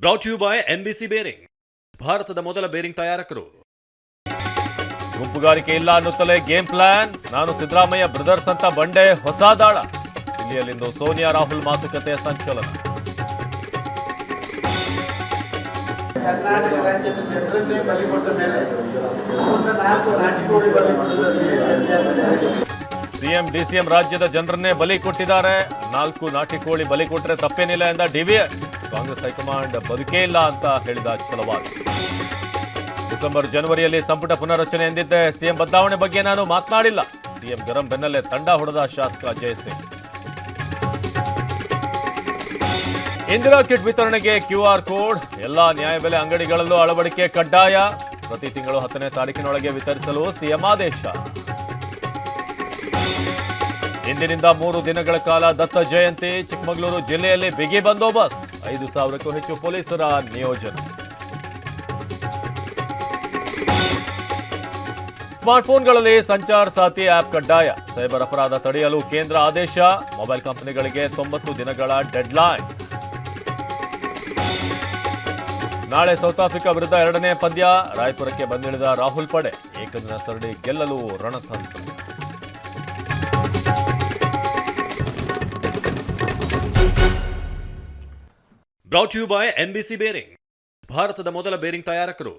Brought you by NBC bearing, ಭಾರತದ ಮೊದಲ bearing ತಯಾರಕರು. ಗುಂಪುಗಾರಿಕೆ ಇಲ್ಲ ಅನ್ನುತ್ತಲೇ ಗೇಮ್ ಪ್ಲಾನ್, ನಾನು ಸಿದ್ದರಾಮಯ್ಯ ಬ್ರದರ್ಸ್ ಅಂತ ಬಂಡೆ ಹೊಸ ದಾಳ. ದಿಲ್ಲಿಯಲ್ಲಿಂದು ಸೋನಿಯಾ ರಾಹುಲ್ ಮಾತುಕತೆ ಸಂಚಲನ. ಕರ್ನಾಟಕ ರಾಜ್ಯದ ಜನರನ್ನೇ ಬಲಿಕೊಟ್ಟ ಮೇಲೆ ನಾಲ್ಕು ನಾಟಿಕೋಳಿ ಸಿಎಂ ಡಿಸಿಎಂ ರಾಜ್ಯದ ಜನರನ್ನೇ ಬಲಿ ಕೊಟ್ಟಿದ್ದಾರೆ. 4 ನಾಟಿ ಕೋಳಿ ಬಲಿ ಕೊಟ್ಟರೆ ತಪ್ಪೇನಿಲ್ಲ ಎಂದ ಡಿವಿಎಸ್. ಕಾಂಗ್ರೆಸ್ ಹೈಕಮಾಂಡ್ ಬದುಕೇ ಇಲ್ಲ ಅಂತ ಹೇಳಿದ ಛಲವಾದಿ. ಡಿಸೆಂಬರ್ ಜನವರಿಯಲ್ಲಿ ಸಂಪುಟ ಪುನರ್ರಚನೆ ಎಂದಿದ್ದೆ, ಸಿಎಂ ಬದಲಾವಣೆ ಬಗ್ಗೆ ನಾನು ಮಾತನಾಡಿಲ್ಲ. ಸಿಎಂ ಗರಂ ಬೆನ್ನಲ್ಲೇ ತಂಡ ಹೊಡೆದ ಶಾಸಕ ಜಯಸಿಂಗ್. ಇಂದಿರಾ ಕಿಟ್ ವಿತರಣೆಗೆ QR ಕೋಡ್, ಎಲ್ಲಾ ನ್ಯಾಯಬೆಲೆ ಅಂಗಡಿಗಳಲ್ಲೂ ಅಳವಡಿಕೆ ಕಡ್ಡಾಯ. ಪ್ರತಿ ತಿಂಗಳು 10ನೇ ತಾರೀಕಿನೊಳಗೆ ವಿತರಿಸಲು ಸಿಎಂ ಆದೇಶ. ಇಂದಿನಿಂದ 3 ದಿನಗಳ ಕಾಲ ದತ್ತ ಜಯಂತಿ. ಚಿಕ್ಕಮಗಳೂರು ಜಿಲ್ಲೆಯಲ್ಲಿ ಬಿಗಿ ಬಂದೋಬಸ್ತ್, 5,000ಕ್ಕೂ ಹೆಚ್ಚು ಪೊಲೀಸರ ನಿಯೋಜನೆ. ಸ್ಮಾರ್ಟ್ಫೋನ್ಗಳಲ್ಲಿ ಸಂಚಾರ್ ಸಾಥಿ ಆಪ್ ಕಡ್ಡಾಯ. ಸೈಬರ್ ಅಪರಾಧ ತಡೆಯಲು ಕೇಂದ್ರ ಆದೇಶ. ಮೊಬೈಲ್ ಕಂಪನಿಗಳಿಗೆ 90 ದಿನಗಳ ಡೆಡ್ಲೈನ್. ನಾಳೆ ಸೌತ್ ಆಫ್ರಿಕಾ ವಿರುದ್ಧ 2ನೇ ಪಂದ್ಯ. ರಾಯಪುರಕ್ಕೆ ಬಂದಿಳಿದ ರಾಹುಲ್ ಪಡೆ. ಏಕದಿನ ಸರಣಿ ಗೆಲ್ಲಲು ರಣತಂತ್ರ. Brought you by NBC bearing, ಭಾರತದ ಮೊದಲ ಬೇರಿಂಗ್ ತಯಾರಕರು.